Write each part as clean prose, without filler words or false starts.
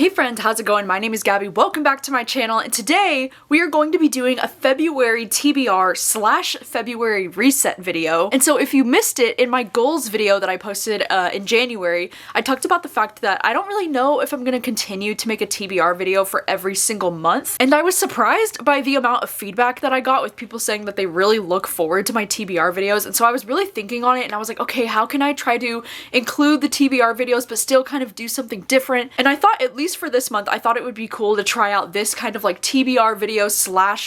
Hey friends, how's it going? My name is Gabby. Welcome back to my channel, and today we are going to be doing a February TBR / February reset video. And so if you missed it, in my goals video that I posted in January, I talked about the fact that I don't really know if I'm going to continue to make a TBR video for every single month. And I was surprised by the amount of feedback that I got with people saying that they really look forward to my TBR videos. And so I was really thinking on it, and I was like, okay, how can I try to include the TBR videos but still kind of do something different? And I thought, at least for this month, I thought it would be cool to try out this kind of like TBR video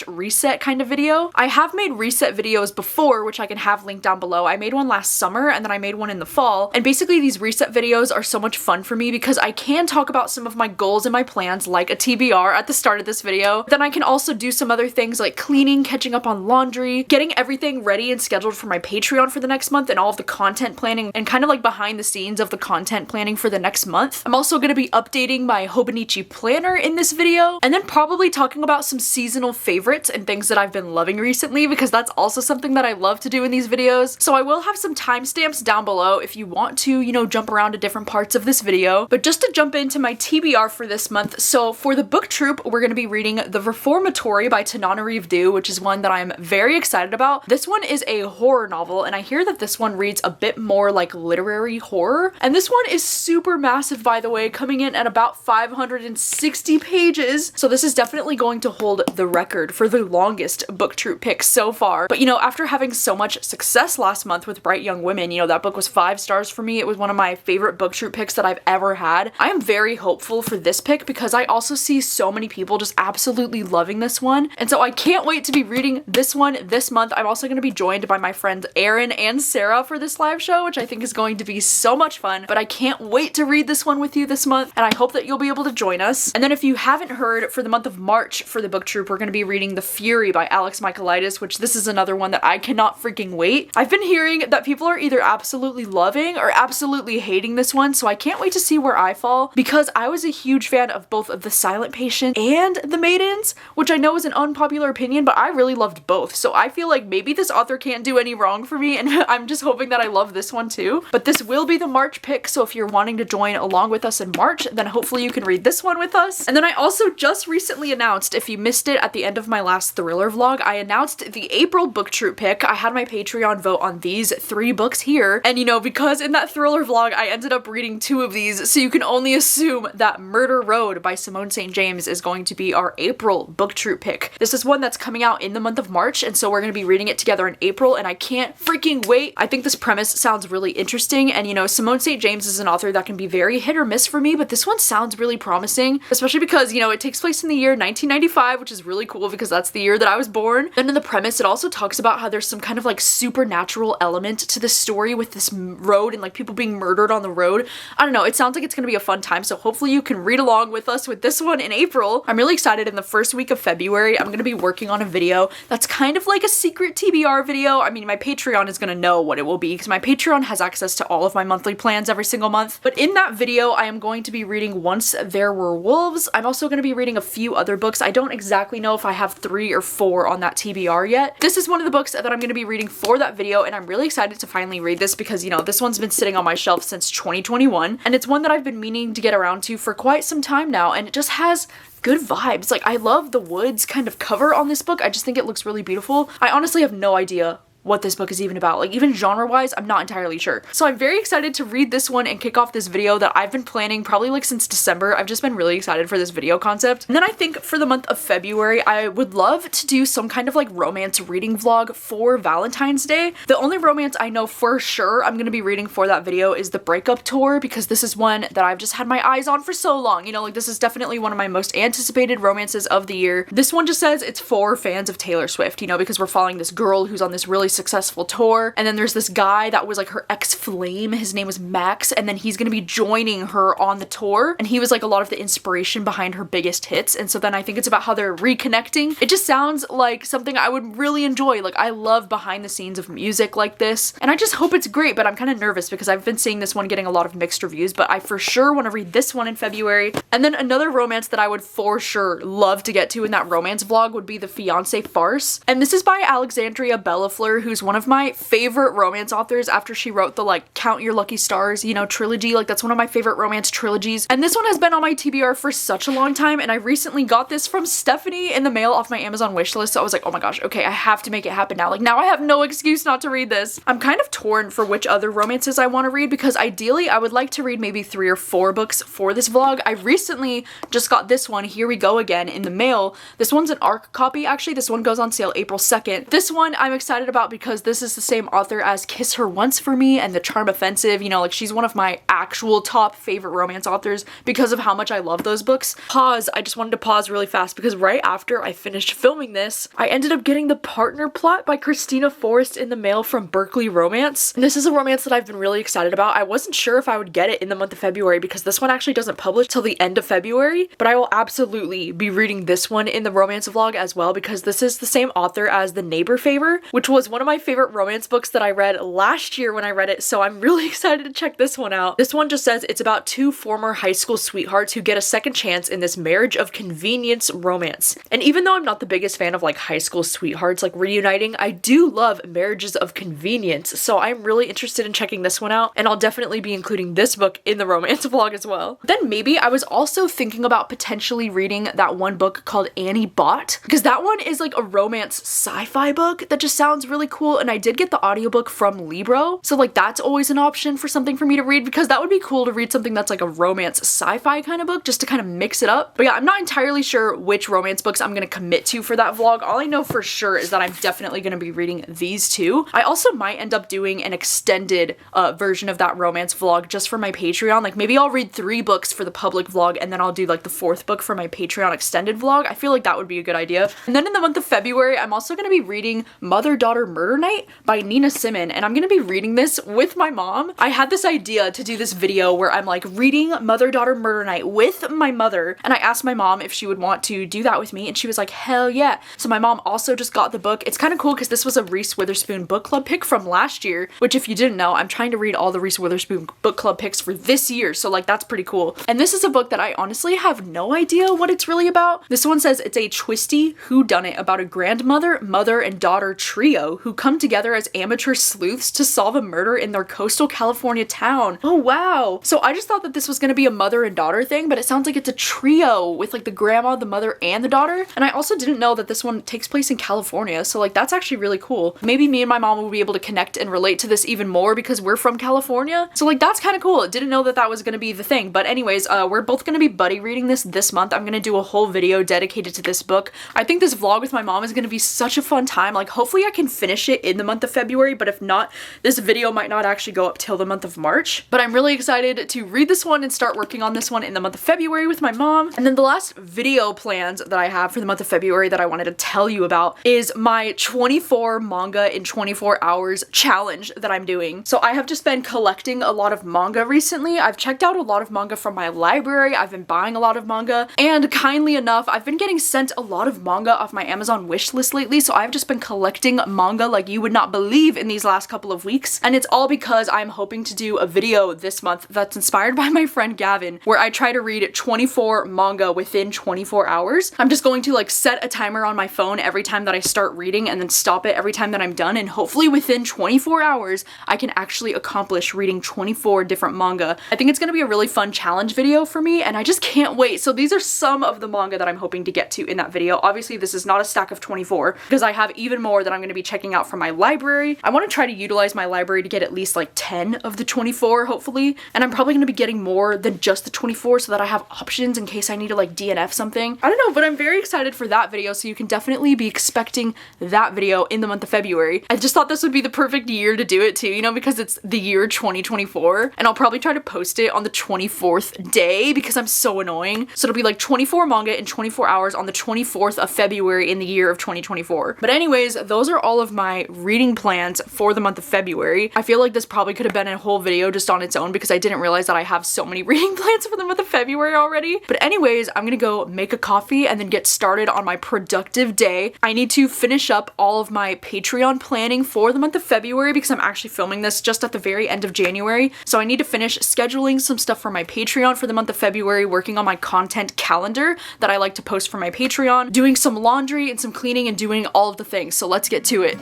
/ reset kind of video. I have made reset videos before, which I can have linked down below. I made one last summer and then I made one in the fall. And basically these reset videos are so much fun for me because I can talk about some of my goals and my plans like a TBR at the start of this video. Then I can also do some other things like cleaning, catching up on laundry, getting everything ready and scheduled for my Patreon for the next month, and all of the content planning and kind of like behind the scenes of the content planning for the next month. I'm also going to be updating my hobinich planner in this video, and then probably talking about some seasonal favorites and things that I've been loving recently, because that's also something that I love to do in these videos. So I will have some timestamps down below if you want to, you know, jump around to different parts of this video. But just to jump into my TBR for this month, so for the book troop, we're going to be reading The Reformatory by Tananarive Due, which is one that I'm very excited about. This one is a horror novel, and I hear that this one reads a bit more like literary horror. And this one is super massive, by the way, coming in at about 560 pages. So this is definitely going to hold the record for the longest book troop pick so far. But you know, after having so much success last month with Bright Young Women, you know, that book was 5 stars for me. It was one of my favorite book troop picks that I've ever had. I am very hopeful for this pick because I also see so many people just absolutely loving this one. And so I can't wait to be reading this one this month. I'm also going to be joined by my friends Erin and Sarah for this live show, which I think is going to be so much fun. But I can't wait to read this one with you this month, and I hope that you'll be able to join us. And then if you haven't heard, for the month of March for the book troop, we're going to be reading The Fury by Alex Michaelides, which this is another one that I cannot freaking wait. I've been hearing that people are either absolutely loving or absolutely hating this one, so I can't wait to see where I fall, because I was a huge fan of both of The Silent Patient and The Maidens, which I know is an unpopular opinion, but I really loved both. So I feel like maybe this author can't do any wrong for me, and I'm just hoping that I love this one too. But this will be the March pick, so if you're wanting to join along with us in March, then hopefully you can read this one with us. And then I also just recently announced, if you missed it at the end of my last thriller vlog, I announced the April book troop pick. I had my Patreon vote on these 3 books here, and you know, because in that thriller vlog I ended up reading 2 of these, so you can only assume that Murder Road by Simone St. James is going to be our April book troop pick. This is one that's coming out in the month of March, and so we're going to be reading it together in April, and I can't freaking wait. I think this premise sounds really interesting, and you know, Simone St. James is an author that can be very hit or miss for me, but this one sounds really promising, especially because, you know, it takes place in the year 1995, which is really cool because that's the year that I was born. Then in the premise, it also talks about how there's some kind of like supernatural element to this story with this road and like people being murdered on the road. I don't know, it sounds like it's gonna be a fun time, so hopefully you can read along with us with this one in April. I'm really excited. In the first week of February, I'm gonna be working on a video that's kind of like a secret TBR video. I mean, my Patreon is gonna know what it will be because my Patreon has access to all of my monthly plans every single month. But in that video, I am going to be reading Once There Were Wolves. I'm also going to be reading a few other books. I don't exactly know if I have 3 or 4 on that TBR yet. This is one of the books that I'm going to be reading for that video, and I'm really excited to finally read this because, you know, this one's been sitting on my shelf since 2021, and it's one that I've been meaning to get around to for quite some time now, and it just has good vibes. Like, I love the woods kind of cover on this book. I just think it looks really beautiful. I honestly have no idea what this book is even about. Like, even genre-wise, I'm not entirely sure. So I'm very excited to read this one and kick off this video that I've been planning probably like since December. I've just been really excited for this video concept. And then I think for the month of February, I would love to do some kind of like romance reading vlog for Valentine's Day. The only romance I know for sure I'm gonna be reading for that video is The Breakup Tour, because this is one that I've just had my eyes on for so long. You know, like, this is definitely one of my most anticipated romances of the year. This one just says it's for fans of Taylor Swift, you know, because we're following this girl who's on this really successful tour, and then there's this guy that was like her ex-flame. His name was Max, and then he's gonna be joining her on the tour, and he was like a lot of the inspiration behind her biggest hits. And so then I think it's about how they're reconnecting. It just sounds like something I would really enjoy. Like, I love behind the scenes of music like this, and I just hope it's great. But I'm kind of nervous because I've been seeing this one getting a lot of mixed reviews, but I for sure want to read this one in February. And then another romance that I would for sure love to get to in that romance vlog would be The Fiancé Farce, and this is by Alexandria Bellafleur, who's one of my favorite romance authors after she wrote the like Count Your Lucky Stars, you know, trilogy. Like that's one of my favorite romance trilogies. And this one has been on my TBR for such a long time, and I recently got this from Stephanie in the mail off my Amazon wishlist. So I was like, oh my gosh, okay, I have to make it happen now. Like now I have no excuse not to read this. I'm kind of torn for which other romances I want to read because ideally I would like to read maybe 3 or 4 books for this vlog. I recently just got this one, Here We Go Again, in the mail. This one's an ARC copy actually. This one goes on sale April 2nd. This one I'm excited about because this is the same author as Kiss Her Once for Me and The Charm Offensive. You know, like she's one of my actual top favorite romance authors because of how much I love those books. I just wanted to pause really fast because right after I finished filming this, I ended up getting The Partner Plot by Christina Forrest in the mail from Berkeley Romance. And this is a romance that I've been really excited about. I wasn't sure if I would get it in the month of February because this one actually doesn't publish till the end of February, but I will absolutely be reading this one in the romance vlog as well because this is the same author as The Neighbor Favor, which was one of my favorite romance books that I read last year when I read it, so I'm really excited to check this one out. This one just says it's about 2 former high school sweethearts who get a second chance in this marriage of convenience romance. And even though I'm not the biggest fan of like high school sweethearts like reuniting, I do love marriages of convenience, so I'm really interested in checking this one out, and I'll definitely be including this book in the romance vlog as well. Then maybe I was also thinking about potentially reading that one book called Annie Bot, because that one is like a romance sci-fi book that just sounds really cool, and I did get the audiobook from Libro, so like that's always an option for something for me to read because that would be cool to read something that's like a romance sci-fi kind of book just to kind of mix it up. But yeah, I'm not entirely sure which romance books I'm gonna commit to for that vlog. All I know for sure is that I'm definitely gonna be reading these 2. I also might end up doing an extended version of that romance vlog just for my Patreon. Like maybe I'll read 3 books for the public vlog and then I'll do like the 4th book for my Patreon extended vlog. I feel like that would be a good idea. And then in the month of February, I'm also gonna be reading Mother-Daughter Murder Night by Nina Simon, and I'm gonna be reading this with my mom. I had this idea to do this video where I'm like reading Mother-Daughter Murder Night with my mother, and I asked my mom if she would want to do that with me, and she was like, hell yeah. So my mom also just got the book. It's kind of cool because this was a Reese Witherspoon book club pick from last year, which if you didn't know, I'm trying to read all the Reese Witherspoon book club picks for this year, so like that's pretty cool. And this is a book that I honestly have no idea what it's really about. This one says it's a twisty whodunit about a grandmother, mother, and daughter trio who come together as amateur sleuths to solve a murder in their coastal California town. Oh wow. So I just thought that this was gonna be a mother and daughter thing, but it sounds like it's a trio with like the grandma, the mother, and the daughter. And I also didn't know that this one takes place in California, so like that's actually really cool. Maybe me and my mom will be able to connect and relate to this even more because we're from California. So like that's kind of cool. Didn't know that that was gonna be the thing. But anyways, we're both gonna be buddy reading this month. I'm gonna do a whole video dedicated to this book. I think this vlog with my mom is gonna be such a fun time. Like hopefully I can finish it in the month of February, but if not, this video might not actually go up till the month of March. But I'm really excited to read this one and start working on this one in the month of February with my mom. And then the last video plans that I have for the month of February that I wanted to tell you about is my 24 manga in 24 hours challenge that I'm doing. So I have just been collecting a lot of manga recently. I've checked out a lot of manga from my library. I've been buying a lot of manga, and kindly enough, I've been getting sent a lot of manga off my Amazon wish list lately. So I've just been collecting manga like you would not believe in these last couple of weeks. And it's all because I'm hoping to do a video this month that's inspired by my friend Gavin, where I try to read 24 manga within 24 hours. I'm just going to like set a timer on my phone every time that I start reading and then stop it every time that I'm done. And hopefully within 24 hours, I can actually accomplish reading 24 different manga. I think it's going to be a really fun challenge video for me, and I just can't wait. So these are some of the manga that I'm hoping to get to in that video. Obviously, this is not a stack of 24 because I have even more that I'm going to be checking out from my library. I want to try to utilize my library to get at least like 10 of the 24, hopefully. And I'm probably going to be getting more than just the 24 so that I have options in case I need to like DNF something. I don't know, but I'm very excited for that video, so you can definitely be expecting that video in the month of February. I just thought this would be the perfect year to do it too, you know, because it's the year 2024, and I'll probably try to post it on the 24th day because I'm so annoying. So it'll be like 24 manga in 24 hours on the 24th of February in the year of 2024. But anyways, those are all of my reading plans for the month of February. I feel like this probably could have been a whole video just on its own because I didn't realize that I have so many reading plans for the month of February already. But anyways, I'm gonna go make a coffee and then get started on my productive day. I need to finish up all of my Patreon planning for the month of February because I'm actually filming this just at the very end of January. So I need to finish scheduling some stuff for my Patreon for the month of February, working on my content calendar that I like to post for my Patreon, doing some laundry and some cleaning and doing all of the things. So let's get to it.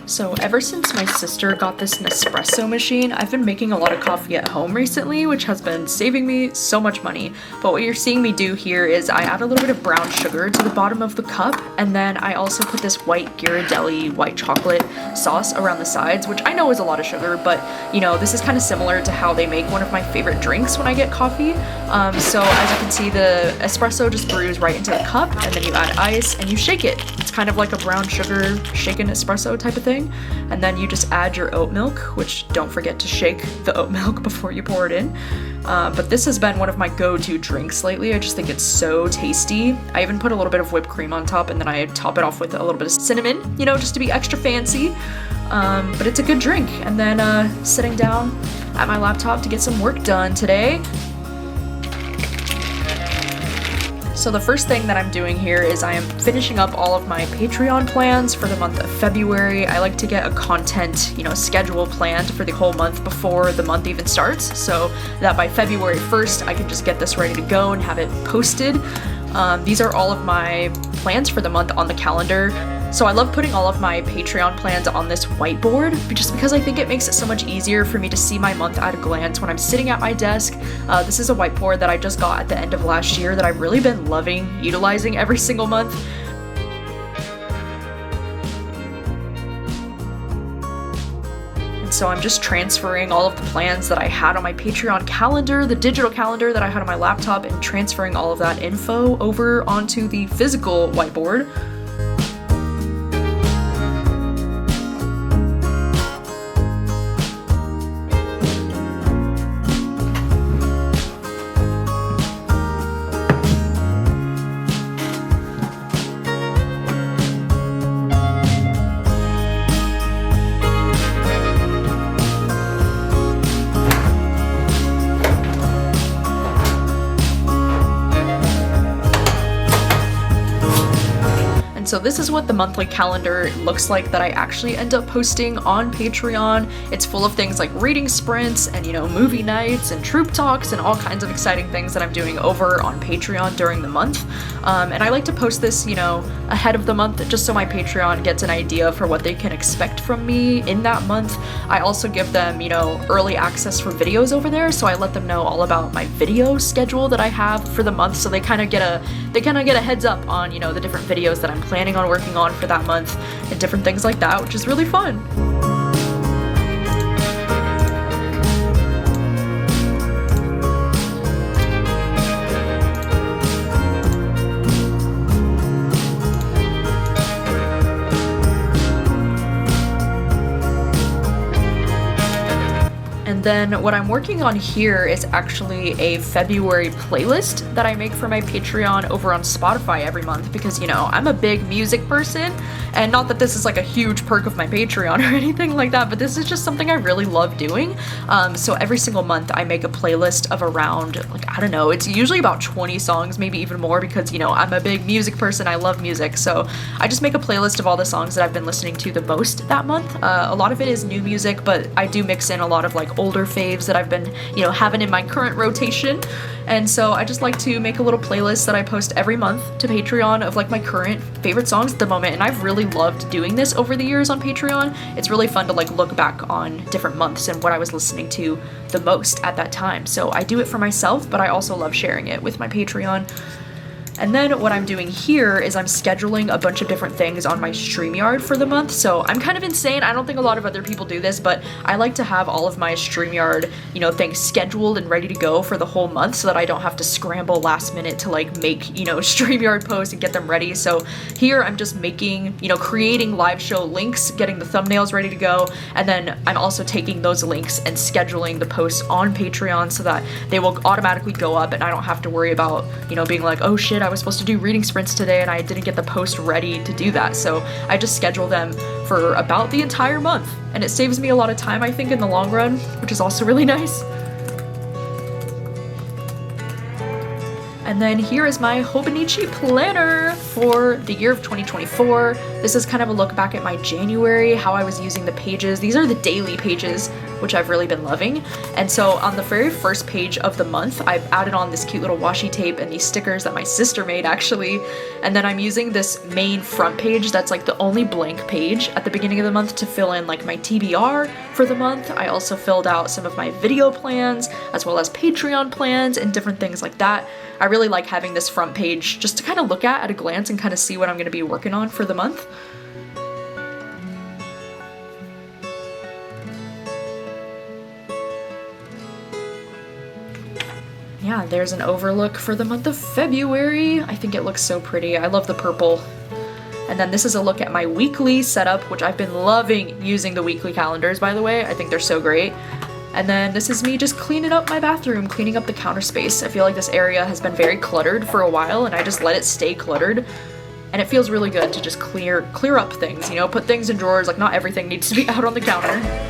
So ever since my sister got this Nespresso machine, I've been making a lot of coffee at home recently, which has been saving me so much money. But what you're seeing me do here is I add a little bit of brown sugar to the bottom of the cup, and then I also put this white Ghirardelli white chocolate sauce around the sides, which I know is a lot of sugar, but you know, this is kind of similar to how they make one of my favorite drinks when I get coffee. So as you can see, the espresso just brews right into the cup, and then you add ice and you shake it. It's kind of like a brown sugar shaken espresso type of thing. And then you just add your oat milk, which don't forget to shake the oat milk before you pour it in. But this has been one of my go-to drinks lately. I just think it's so tasty. I even put a little bit of whipped cream on top, and then I top it off with a little bit of cinnamon, you know, just to be extra fancy. But it's a good drink. And then sitting down at my laptop to get some work done today. So the first thing that I'm doing here is I am finishing up all of my Patreon plans for the month of February. I like to get a content, you know, schedule planned for the whole month before the month even starts, so that by February 1st I can just get this ready to go and have it posted. These are all of my plans for the month on the calendar. So I love putting all of my Patreon plans on this whiteboard just because I think it makes it so much easier for me to see my month at a glance when I'm sitting at my desk. This is a whiteboard that I just got at the end of last year that I've really been loving utilizing every single month. So I'm just transferring all of the plans that I had on my Patreon calendar, the digital calendar that I had on my laptop, and transferring all of that info over onto the physical whiteboard. So this is what the monthly calendar looks like that I actually end up posting on Patreon. It's full of things like reading sprints and, you know, movie nights and troop talks and all kinds of exciting things that I'm doing over on Patreon during the month. And I like to post this, you know, ahead of the month just so my Patreon gets an idea for what they can expect from me in that month. I also give them, you know, early access for videos over there, so I let them know all about my video schedule that I have for the month, so they kind of get a heads up on, you know, the different videos that I'm planning on working on for that month and different things like that, which is really fun. And then what I'm working on here is actually a February playlist that I make for my Patreon over on Spotify every month because, you know, I'm a big music person, and not that this is like a huge perk of my Patreon or anything like that, but this is just something I really love doing. So every single month I make a playlist of around, like, I don't know, it's usually about 20 songs, maybe even more, because, you know, I'm a big music person, I love music, so I just make a playlist of all the songs that I've been listening to the most that month. A lot of it is new music, but I do mix in a lot of like older faves that I've been, you know, having in my current rotation. And so I just like to make a little playlist that I post every month to Patreon of like my current favorite songs at the moment, and I've really loved doing this over the years on Patreon. It's really fun to like look back on different months and what I was listening to the most at that time. So I do it for myself, but I also love sharing it with my Patreon. And then what I'm doing here is I'm scheduling a bunch of different things on my StreamYard for the month. So I'm kind of insane. I don't think a lot of other people do this, but I like to have all of my StreamYard, you know, things scheduled and ready to go for the whole month so that I don't have to scramble last minute to like make, you know, StreamYard posts and get them ready. So here I'm just making, you know, creating live show links, getting the thumbnails ready to go, and then I'm also taking those links and scheduling the posts on Patreon so that they will automatically go up and I don't have to worry about, you know, being like, oh shit, I was supposed to do reading sprints today and I didn't get the post ready to do that. So I just schedule them for about the entire month, and it saves me a lot of time, I think, in the long run, which is also really nice. And then here is my hobinich planner for the year of 2024. This is kind of a look back at my January, how I was using the pages. These are the daily pages which I've really been loving. And so on the very first page of the month, I've added on this cute little washi tape and these stickers that my sister made actually. And then I'm using this main front page that's like the only blank page at the beginning of the month to fill in like my TBR for the month. I also filled out some of my video plans as well as Patreon plans and different things like that. I really like having this front page just to kind of look at a glance and kind of see what I'm going to be working on for the month. Yeah, there's an overlook for the month of February. I think it looks so pretty. I love the purple. And then this is a look at my weekly setup, which I've been loving using the weekly calendars, by the way. I think they're so great. And then this is me just cleaning up my bathroom, cleaning up the counter space. I feel like this area has been very cluttered for a while and I just let it stay cluttered. And it feels really good to just clear up things, you know, put things in drawers. Like not everything needs to be out on the counter.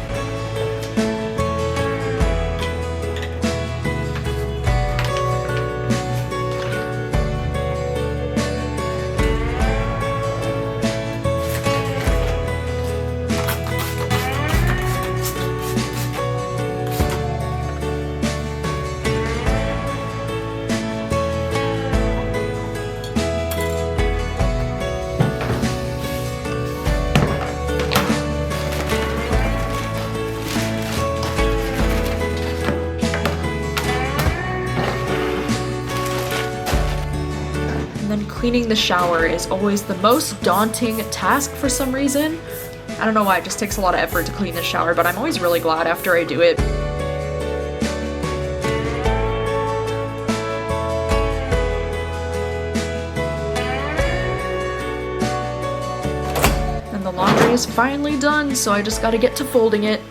Cleaning the shower is always the most daunting task for some reason. I don't know why, it just takes a lot of effort to clean the shower, but I'm always really glad after I do it. And the laundry is finally done, so I just gotta get to folding it.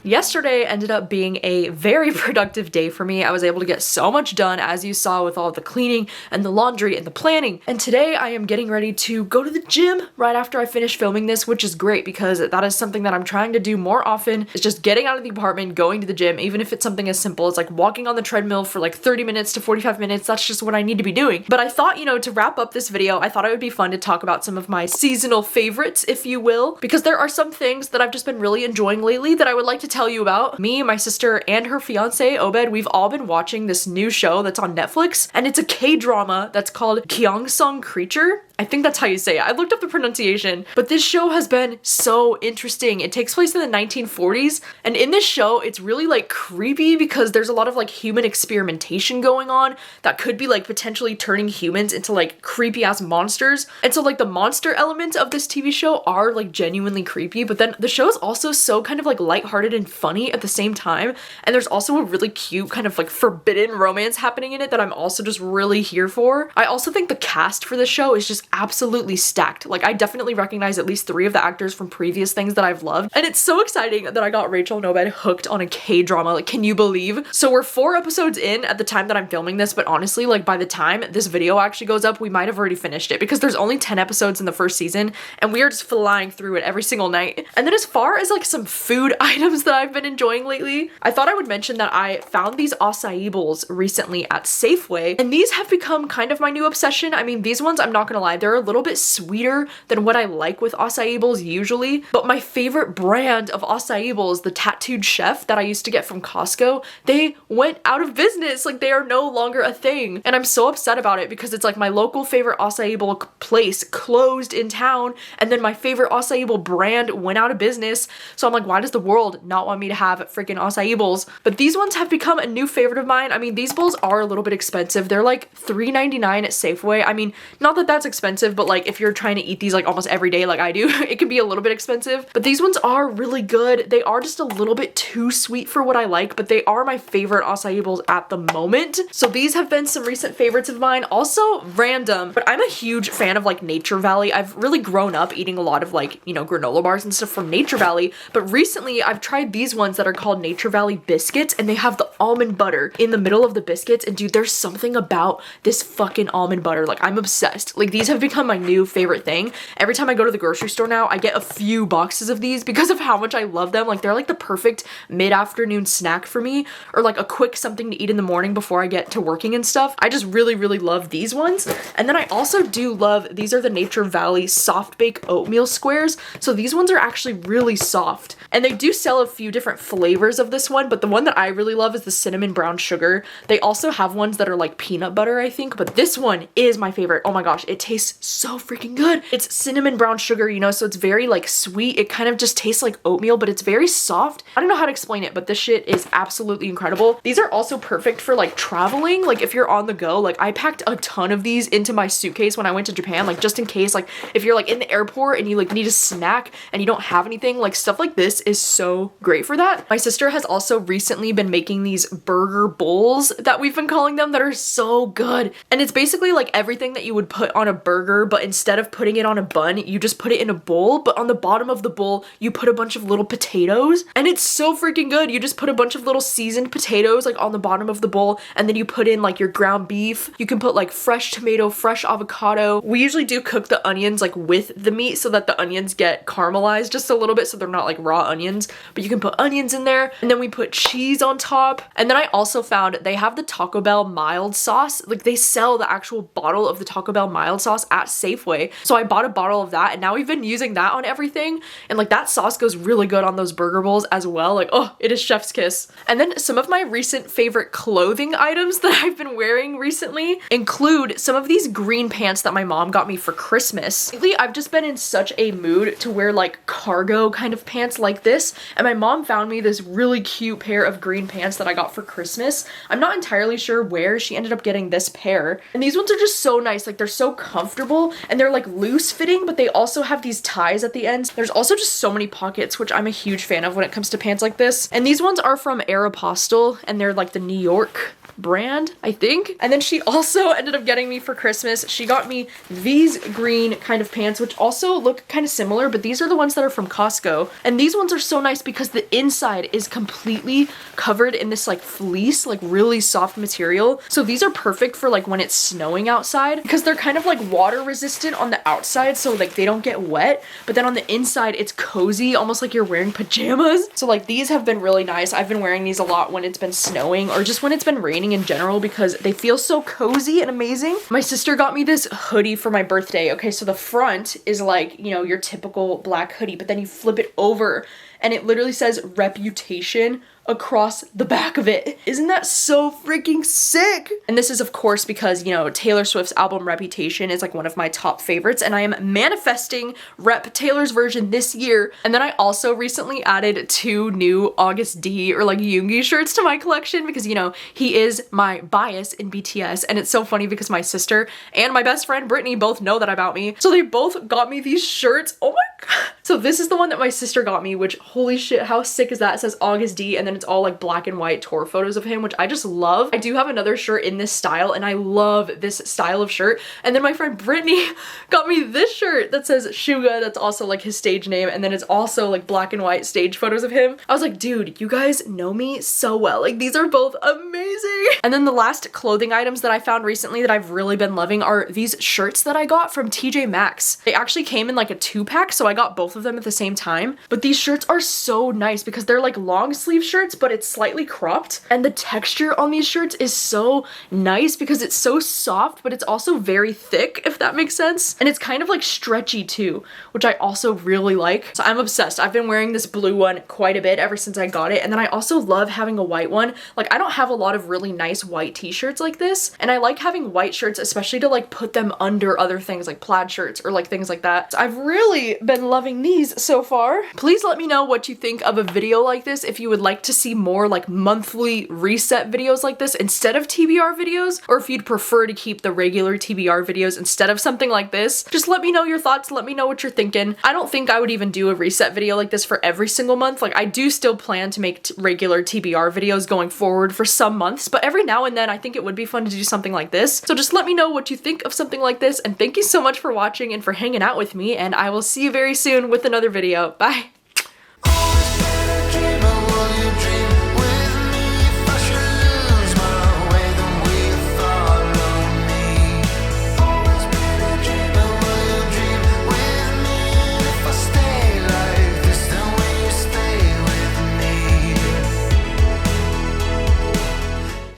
Yesterday ended up being a very productive day for me. I was able to get so much done, as you saw, with all the cleaning and the laundry and the planning. And today I am getting ready to go to the gym right after I finish filming this, which is great because that is something that I'm trying to do more often. It's just getting out of the apartment, going to the gym, even if it's something as simple as like walking on the treadmill for like 30 minutes to 45 minutes. That's just what I need to be doing. But I thought, you know, to wrap up this video, I thought it would be fun to talk about some of my seasonal favorites, if you will, because there are some things that I've just been really enjoying lately that I would like to tell you about. Me, my sister, and her fiance, Obed, we've all been watching this new show that's on Netflix, and it's a K-drama that's called Gyeongsang Creature. I think that's how you say it. I looked up the pronunciation, but this show has been so interesting. It takes place in the 1940s, and in this show, it's really like creepy because there's a lot of like human experimentation going on that could be like potentially turning humans into like creepy ass monsters. And so like the monster elements of this TV show are like genuinely creepy, but then the show is also so kind of like lighthearted and funny at the same time. And there's also a really cute kind of like forbidden romance happening in it that I'm also just really here for. I also think the cast for this show is just absolutely stacked. Like I definitely recognize at least 3 of the actors from previous things that I've loved. And it's so exciting that I got Rachel and Obed hooked on a K-drama. Like, can you believe? So we're 4 episodes in at the time that I'm filming this, but honestly, like by the time this video actually goes up, we might have already finished it because there's only 10 episodes in the first season and we are just flying through it every single night. And then as far as like some food items that I've been enjoying lately, I thought I would mention that I found these acai bowls recently at Safeway, and these have become kind of my new obsession. I mean, these ones, I'm not gonna lie, they're a little bit sweeter than what I like with acai bowls usually, but my favorite brand of acai bowls, the Tattooed Chef that I used to get from Costco, they went out of business. Like they are no longer a thing, and I'm so upset about it because it's like my local favorite acai bowl place closed in town, and then my favorite acai bowl brand went out of business. So I'm like, why does the world not want me to have freaking acai bowls? But these ones have become a new favorite of mine. I mean, these bowls are a little bit expensive. They're like $3.99 at Safeway. I mean, not that that's expensive, but like if you're trying to eat these like almost every day like I do, it can be a little bit expensive. But these ones are really good. They are just a little bit too sweet for what I like, but they are my favorite acai bowls at the moment. So these have been some recent favorites of mine. Also random, but I'm a huge fan of like Nature Valley. I've really grown up eating a lot of like, you know, granola bars and stuff from Nature Valley, but recently I've tried these ones that are called Nature Valley biscuits, and they have the almond butter in the middle of the biscuits, and dude, there's something about this fucking almond butter. Like I'm obsessed. Like these have have become my new favorite thing. Every time I go to the grocery store now, I get a few boxes of these because of how much I love them. Like they're like the perfect mid-afternoon snack for me, or like a quick something to eat in the morning before I get to working and stuff. I just really, really love these ones. And then I also do love, these are the Nature Valley soft bake oatmeal squares. So these ones are actually really soft, and they do sell a few different flavors of this one, but the one that I really love is the cinnamon brown sugar. They also have ones that are like peanut butter, I think, but this one is my favorite. Oh my gosh, it tastes so freaking good. It's cinnamon brown sugar, you know, so it's very like sweet. It kind of just tastes like oatmeal, but it's very soft. I don't know how to explain it, but this shit is absolutely incredible. These are also perfect for like traveling, like if you're on the go. Like I packed a ton of these into my suitcase when I went to Japan, like just in case, like if you're like in the airport and you like need a snack and you don't have anything, like stuff like this is so great for that. My sister has also recently been making these burger bowls that we've been calling them, that are so good. And it's basically like everything that you would put on a burger, but instead of putting it on a bun, you just put it in a bowl, but on the bottom of the bowl, you put a bunch of little potatoes, and it's so freaking good. You just put a bunch of little seasoned potatoes like on the bottom of the bowl, and then you put in like your ground beef. You can put like fresh tomato, fresh avocado. We usually do cook the onions like with the meat so that the onions get caramelized just a little bit, so they're not like raw onions, but you can put onions in there, and then we put cheese on top. And then I also found they have the Taco Bell mild sauce. Like they sell the actual bottle of the Taco Bell mild sauce at Safeway, so I bought a bottle of that, and now we've been using that on everything, and like that sauce goes really good on those burger bowls as well. Like, oh, it is chef's kiss. And then some of my recent favorite clothing items that I've been wearing recently include some of these green pants that my mom got me for Christmas. Lately, I've just been in such a mood to wear like cargo kind of pants like this, and my mom found me this really cute pair of green pants that I got for Christmas. I'm not entirely sure where she ended up getting this pair, and these ones are just so nice. Like they're so comfortable, and they're like loose fitting, but they also have these ties at the ends. There's also just so many pockets, which I'm a huge fan of when it comes to pants like this. And these ones are from Aeropostale, and they're like the New York brand, I think. And then she also ended up getting me for Christmas, she got me these green kind of pants, which also look kind of similar, but these are the ones that are from Costco. And these ones are so nice because the inside is completely covered in this like fleece, like really soft material. So these are perfect for like when it's snowing outside, because they're kind of like water resistant on the outside, so like they don't get wet, but then on the inside it's cozy, almost like you're wearing pajamas. So like these have been really nice. I've been wearing these a lot when it's been snowing or just when it's been raining in general, because they feel so cozy and amazing. My sister got me this hoodie for my birthday. Okay, so the front is like, you know, your typical black hoodie, but then you flip it over and it literally says Reputation across the back of it. Isn't that so freaking sick? And this is of course because, you know, Taylor Swift's album Reputation is like one of my top favorites, and I am manifesting Rep Taylor's version this year. And then I also recently added 2 new August D or like Yoongi shirts to my collection, because, you know, he is my bias in BTS. And it's so funny because my sister and my best friend Brittany both know that about me, so they both got me these shirts. Oh my god. So this is the one that my sister got me, which holy shit, how sick is that? It says August D, and then it's all like black and white tour photos of him, which I just love. I do have another shirt in this style, and I love this style of shirt. And then my friend Brittany got me this shirt that says Suga, that's also like his stage name, and then it's also like black and white stage photos of him. I was like, dude, you guys know me so well. Like these are both amazing. And then the last clothing items that I found recently that I've really been loving are these shirts that I got from TJ Maxx. They actually came in like a 2-pack, so I got both of them at the same time. But these shirts are so nice because they're like long sleeve shirts, but it's slightly cropped, and the texture on these shirts is so nice because it's so soft, but it's also very thick, if that makes sense. And it's kind of like stretchy too, which I also really like. So I'm obsessed. I've been wearing this blue one quite a bit ever since I got it, and then I also love having a white one. Like I don't have a lot of really nice white t-shirts like this, and I like having white shirts especially to like put them under other things like plaid shirts or like things like that. So I've really been loving these so far. Please let me know what you think of a video like this, if you would like to see more like monthly reset videos like this instead of TBR videos, or if you'd prefer to keep the regular TBR videos instead of something like this. Just let me know your thoughts, let me know what you're thinking. I don't think I would even do a reset video like this for every single month. Like I do still plan to make regular TBR videos going forward for some months, but every now and then I think it would be fun to do something like this. So just let me know what you think of something like this, and thank you so much for watching and for hanging out with me, and I will see you very soon with another video. Bye!